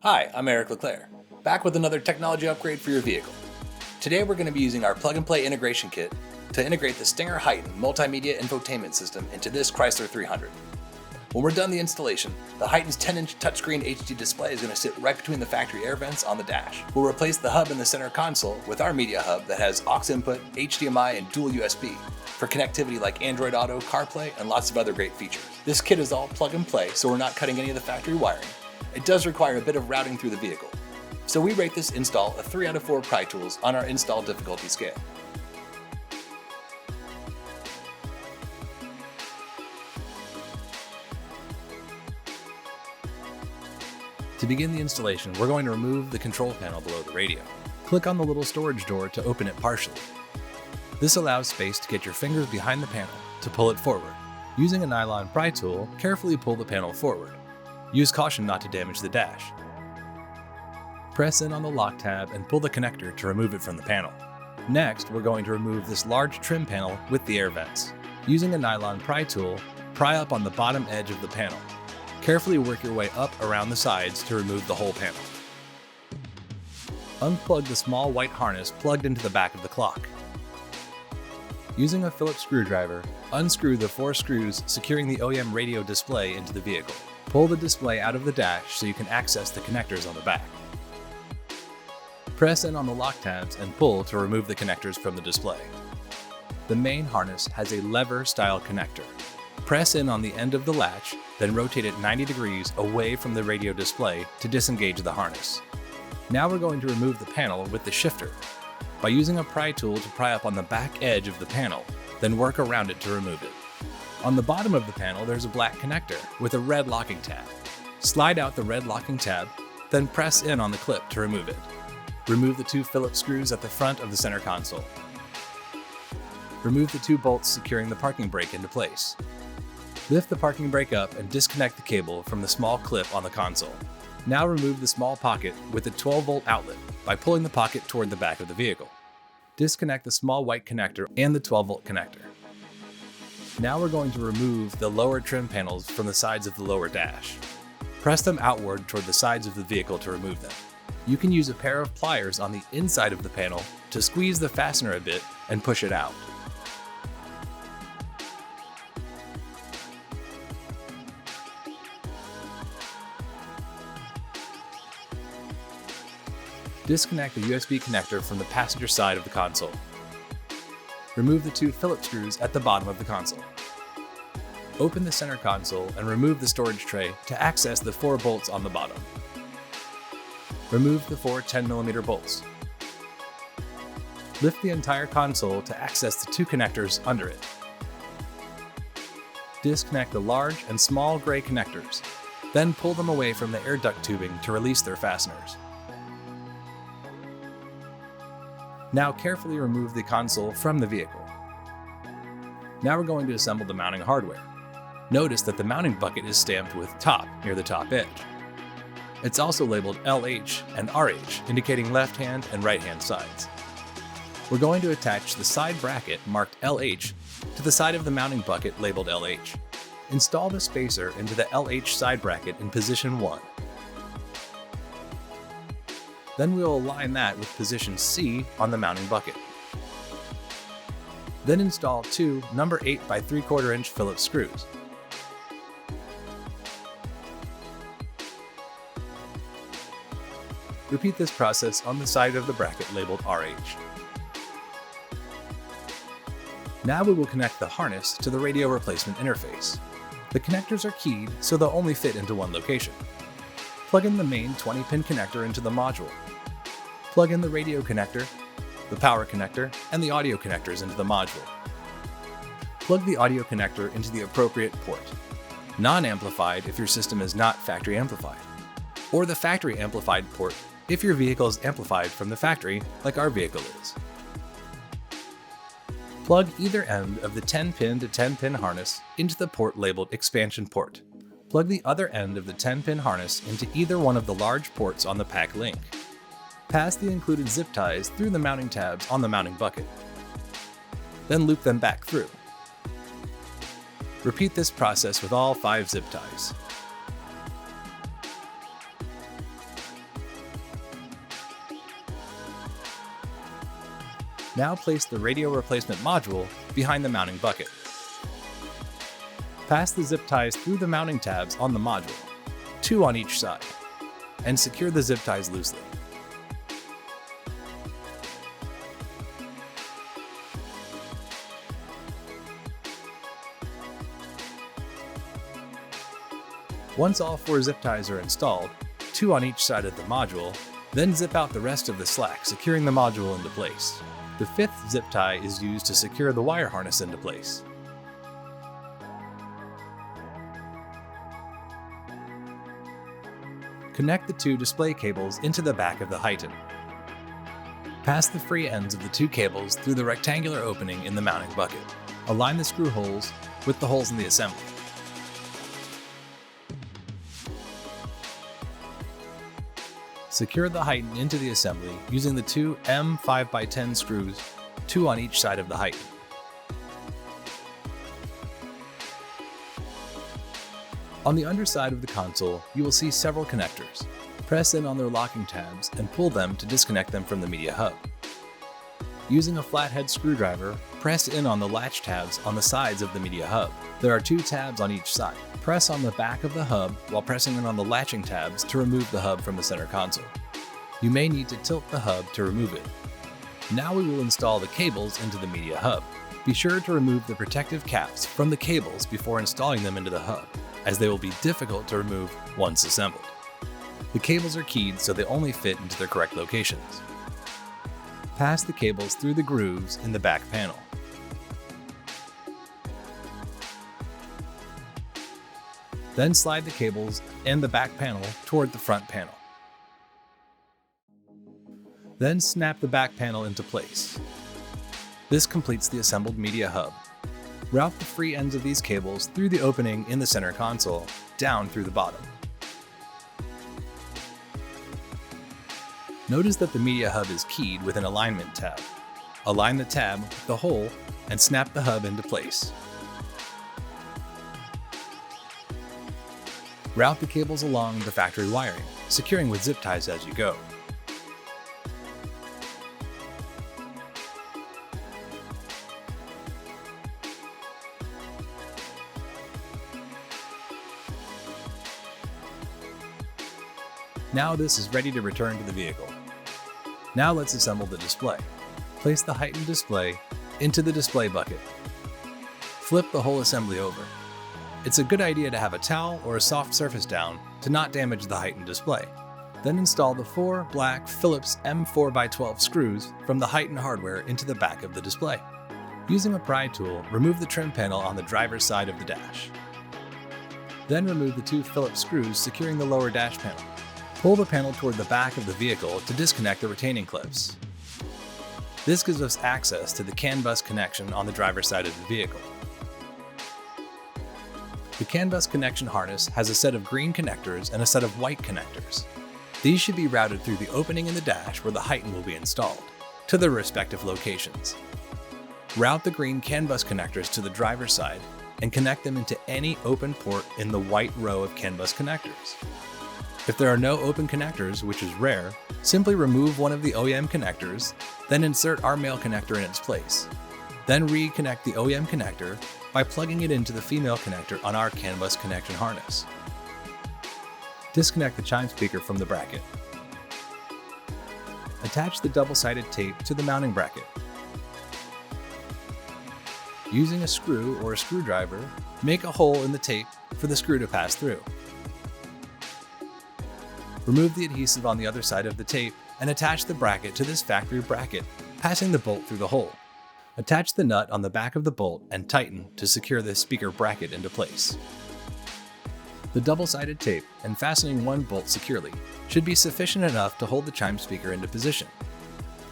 Hi, I'm Eric Leclerc, back with another technology upgrade for your vehicle. Today we're going to be using our plug-and-play integration kit to integrate the Stinger Heighten multimedia infotainment system into this Chrysler 300. When we're done the installation, the Heighten's 10-inch touchscreen HD display is going to sit right between the factory air vents on the dash. We'll replace the hub in the center console with our media hub that has aux input, HDMI, and dual USB for connectivity like Android Auto, CarPlay, and lots of other great features. This kit is all plug and play, so we're not cutting any of the factory wiring. It does require a bit of routing through the vehicle. So we rate this install a 3 out of 4 pry tools on our install difficulty scale. To begin the installation, we're going to remove the control panel below the radio. Click on the little storage door to open it partially. This allows space to get your fingers behind the panel to pull it forward. Using a nylon pry tool, carefully pull the panel forward. Use caution not to damage the dash. Press in on the lock tab and pull the connector to remove it from the panel. Next, we're going to remove this large trim panel with the air vents. Using a nylon pry tool, pry up on the bottom edge of the panel. Carefully work your way up around the sides to remove the whole panel. Unplug the small white harness plugged into the back of the clock. Using a Phillips screwdriver, unscrew the 4 screws securing the OEM radio display into the vehicle. Pull the display out of the dash so you can access the connectors on the back. Press in on the lock tabs and pull to remove the connectors from the display. The main harness has a lever-style connector. Press in on the end of the latch, then rotate it 90 degrees away from the radio display to disengage the harness. Now we're going to remove the panel with the shifter by using a pry tool to pry up on the back edge of the panel, then work around it to remove it. On the bottom of the panel, there's a black connector with a red locking tab. Slide out the red locking tab, then press in on the clip to remove it. Remove the 2 Phillips screws at the front of the center console. Remove the 2 bolts securing the parking brake into place. Lift the parking brake up and disconnect the cable from the small clip on the console. Now remove the small pocket with a 12-volt outlet by pulling the pocket toward the back of the vehicle. Disconnect the small white connector and the 12-volt connector. Now we're going to remove the lower trim panels from the sides of the lower dash. Press them outward toward the sides of the vehicle to remove them. You can use a pair of pliers on the inside of the panel to squeeze the fastener a bit and push it out. Disconnect the USB connector from the passenger side of the console. Remove the 2 Phillips screws at the bottom of the console. Open the center console and remove the storage tray to access the 4 bolts on the bottom. Remove the 4 10mm bolts. Lift the entire console to access the 2 connectors under it. Disconnect the large and small gray connectors, then pull them away from the air duct tubing to release their fasteners. Now carefully remove the console from the vehicle. Now we're going to assemble the mounting hardware. Notice that the mounting bucket is stamped with top near the top edge. It's also labeled LH and RH, indicating left-hand and right-hand sides. We're going to attach the side bracket marked LH to the side of the mounting bucket labeled LH. Install the spacer into the LH side bracket in position 1. Then we'll align that with position C on the mounting bucket. Then install 2 number 8 by 3/4 inch Phillips screws. Repeat this process on the side of the bracket labeled RH. Now we will connect the harness to the radio replacement interface. The connectors are keyed, so they'll only fit into one location. Plug in the main 20-pin connector into the module. Plug in the radio connector, the power connector, and the audio connectors into the module. Plug the audio connector into the appropriate port. Non-amplified if your system is not factory amplified, or the factory amplified port if your vehicle is amplified from the factory like our vehicle is. Plug either end of the 10-pin to 10-pin harness into the port labeled expansion port. Plug the other end of the 10-pin harness into either one of the large ports on the PAC link. Pass the included zip ties through the mounting tabs on the mounting bucket. Then loop them back through. Repeat this process with all 5 zip ties. Now place the radio replacement module behind the mounting bucket. Pass the zip ties through the mounting tabs on the module, 2 on each side, and secure the zip ties loosely. Once all 4 zip ties are installed, 2 on each side of the module, then zip out the rest of the slack, securing the module into place. The 5th zip tie is used to secure the wire harness into place. Connect the 2 display cables into the back of the Titan. Pass the free ends of the 2 cables through the rectangular opening in the mounting bucket. Align the screw holes with the holes in the assembly. Secure the Titan into the assembly using the 2 M5x10 screws, 2 on each side of the Titan. On the underside of the console, you will see several connectors. Press in on their locking tabs and pull them to disconnect them from the media hub. Using a flathead screwdriver, press in on the latch tabs on the sides of the media hub. There are 2 tabs on each side. Press on the back of the hub while pressing in on the latching tabs to remove the hub from the center console. You may need to tilt the hub to remove it. Now we will install the cables into the media hub. Be sure to remove the protective caps from the cables before installing them into the hub, as they will be difficult to remove once assembled. The cables are keyed so they only fit into their correct locations. Pass the cables through the grooves in the back panel. Then slide the cables and the back panel toward the front panel. Then snap the back panel into place. This completes the assembled media hub. Route the free ends of these cables through the opening in the center console, down through the bottom. Notice that the media hub is keyed with an alignment tab. Align the tab with the hole and snap the hub into place. Route the cables along the factory wiring, securing with zip ties as you go. Now this is ready to return to the vehicle. Now let's assemble the display. Place the Titan display into the display bucket. Flip the whole assembly over. It's a good idea to have a towel or a soft surface down to not damage the Titan display. Then install the 4 black Phillips M4x12 screws from the Titan hardware into the back of the display. Using a pry tool, remove the trim panel on the driver's side of the dash. Then remove the 2 Phillips screws securing the lower dash panel. Pull the panel toward the back of the vehicle to disconnect the retaining clips. This gives us access to the CANBUS connection on the driver's side of the vehicle. The CANBUS connection harness has a set of green connectors and a set of white connectors. These should be routed through the opening in the dash where the Titan will be installed, to their respective locations. Route the green CANBUS connectors to the driver's side and connect them into any open port in the white row of CANBUS connectors. If there are no open connectors, which is rare, simply remove one of the OEM connectors, then insert our male connector in its place. Then reconnect the OEM connector by plugging it into the female connector on our CANBUS connection harness. Disconnect the Chime speaker from the bracket. Attach the double-sided tape to the mounting bracket. Using a screw or a screwdriver, make a hole in the tape for the screw to pass through. Remove the adhesive on the other side of the tape and attach the bracket to this factory bracket, passing the bolt through the hole. Attach the nut on the back of the bolt and tighten to secure the speaker bracket into place. The double-sided tape and fastening one bolt securely should be sufficient enough to hold the Chime speaker into position.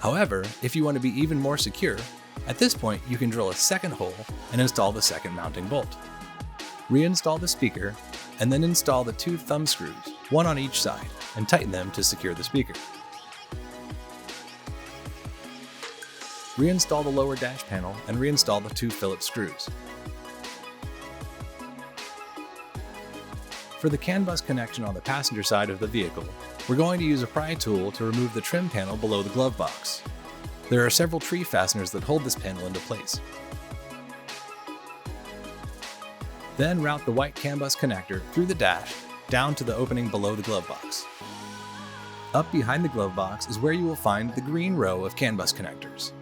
However, if you want to be even more secure, at this point you can drill a second hole and install the second mounting bolt. Reinstall the speaker and then install the 2 thumb screws, one on each side, and tighten them to secure the speaker. Reinstall the lower dash panel and reinstall the 2 Phillips screws. For the CANBUS connection on the passenger side of the vehicle, we're going to use a pry tool to remove the trim panel below the glove box. There are several tree fasteners that hold this panel into place. Then route the white CANBUS connector through the dash down to the opening below the glove box. Up behind the glove box is where you will find the green row of CANBUS connectors.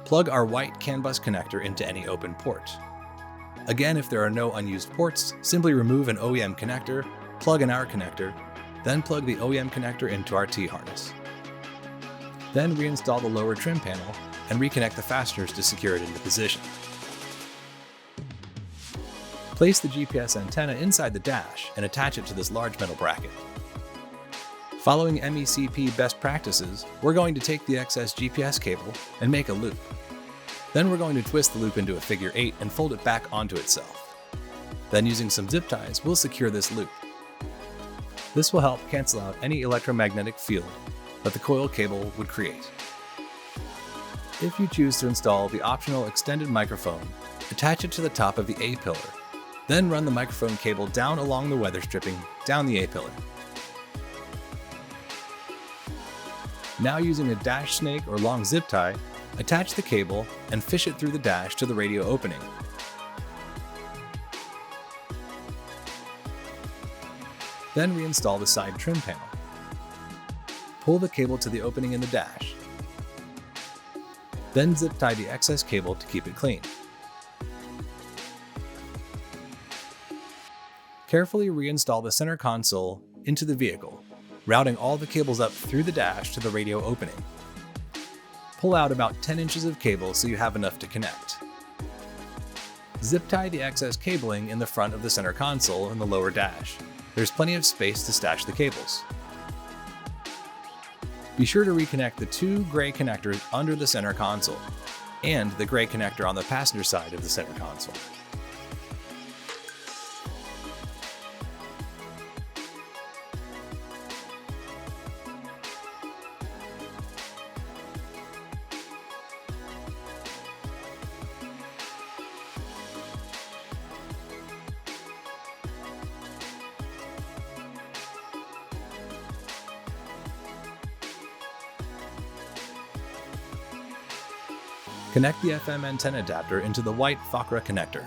Plug our white CANBUS connector into any open port. Again, if there are no unused ports, simply remove an OEM connector, plug in our connector, then plug the OEM connector into our T-harness. Then reinstall the lower trim panel and reconnect the fasteners to secure it into position. Place the GPS antenna inside the dash and attach it to this large metal bracket. Following MECP best practices, we're going to take the excess GPS cable and make a loop. Then we're going to twist the loop into a figure 8 and fold it back onto itself. Then using some zip ties, we'll secure this loop. This will help cancel out any electromagnetic field that the coil cable would create. If you choose to install the optional extended microphone, attach it to the top of the A-pillar. Then run the microphone cable down along the weather stripping down the A-pillar. Now using a dash snake or long zip tie, attach the cable and fish it through the dash to the radio opening. Then reinstall the side trim panel. Pull the cable to the opening in the dash. Then zip tie the excess cable to keep it clean. Carefully reinstall the center console into the vehicle, routing all the cables up through the dash to the radio opening. Pull out about 10 inches of cable so you have enough to connect. Zip tie the excess cabling in the front of the center console in the lower dash. There's plenty of space to stash the cables. Be sure to reconnect the two gray connectors under the center console and the gray connector on the passenger side of the center console. Connect the FM antenna adapter into the white FACRA connector.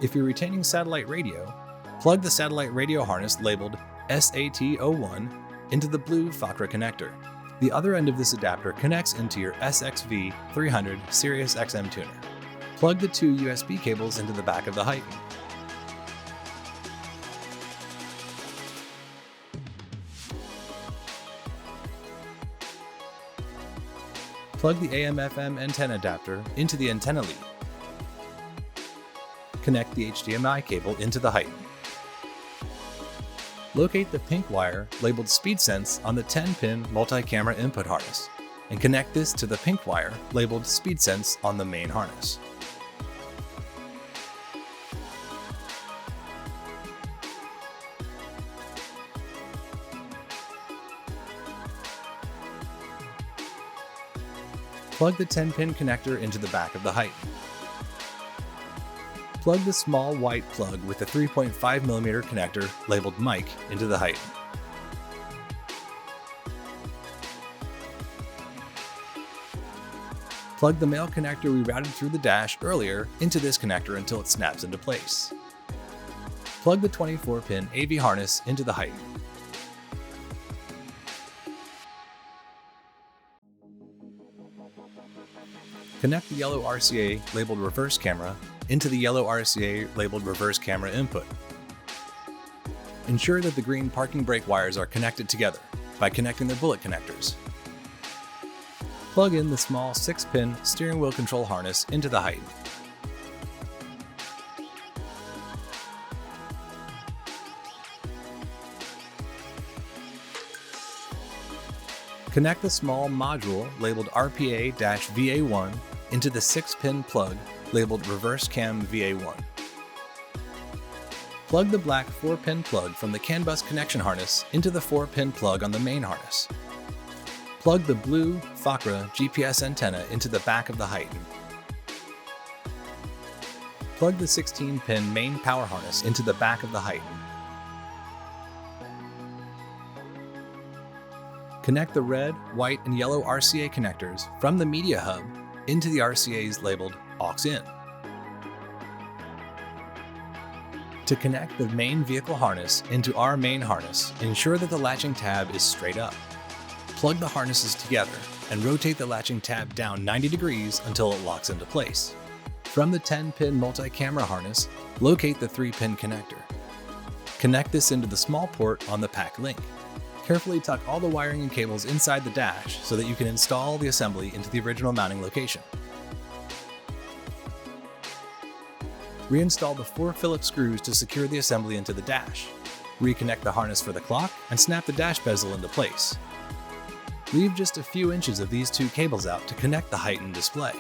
If you're retaining satellite radio, plug the satellite radio harness labeled SAT-01 into the blue FACRA connector. The other end of this adapter connects into your SXV300 Sirius XM tuner. Plug the two USB cables into the back of the Heighten. Plug the AM/FM antenna adapter into the antenna lead. Connect the HDMI cable into the Heighten. Locate the pink wire labeled SpeedSense on the 10-pin multi-camera input harness and connect this to the pink wire labeled SpeedSense on the main harness. Plug the 10-pin connector into the back of the Heighten. Plug the small white plug with the 3.5mm connector labeled mic into the Heighten. Plug the male connector we routed through the dash earlier into this connector until it snaps into place. Plug the 24-pin AV harness into the Heighten. Connect the yellow RCA labeled reverse camera into the yellow RCA labeled reverse camera input. Ensure that the green parking brake wires are connected together by connecting their bullet connectors. Plug in the small 6-pin steering wheel control harness into the Heighten. Connect the small module labeled RPA-VA1 into the 6-pin plug labeled Reverse Cam VA1. Plug the black 4-pin plug from the CANBUS connection harness into the 4-pin plug on the main harness. Plug the blue FACRA GPS antenna into the back of the Heighten. Plug the 16-pin main power harness into the back of the Heighten. Connect the red, white, and yellow RCA connectors from the media hub into the RCAs labeled aux-in. To connect the main vehicle harness into our main harness, ensure that the latching tab is straight up. Plug the harnesses together and rotate the latching tab down 90 degrees until it locks into place. From the 10-pin multi-camera harness, locate the 3-pin connector. Connect this into the small port on the PAC link. Carefully tuck all the wiring and cables inside the dash so that you can install the assembly into the original mounting location. Reinstall the 4 Phillips screws to secure the assembly into the dash. Reconnect the harness for the clock and snap the dash bezel into place. Leave just a few inches of these 2 cables out to connect the heightened display.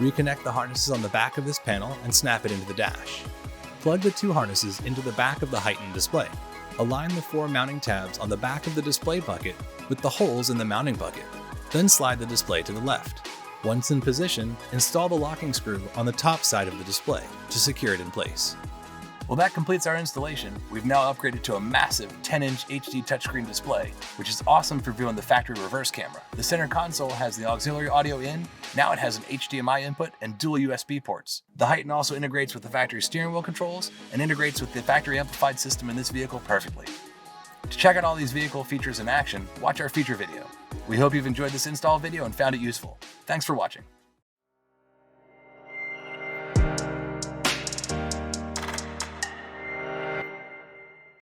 Reconnect the harnesses on the back of this panel and snap it into the dash. Plug the 2 harnesses into the back of the heightened display. Align the 4 mounting tabs on the back of the display bucket with the holes in the mounting bucket. Then slide the display to the left. Once in position, install the locking screw on the top side of the display to secure it in place. Well, that completes our installation. We've now upgraded to a massive 10-inch HD touchscreen display, which is awesome for viewing the factory reverse camera. The center console has the auxiliary audio in, now it has an HDMI input and dual USB ports. The Heighten also integrates with the factory steering wheel controls and integrates with the factory amplified system in this vehicle perfectly. To check out all these vehicle features in action, watch our feature video. We hope you've enjoyed this install video and found it useful. Thanks for watching.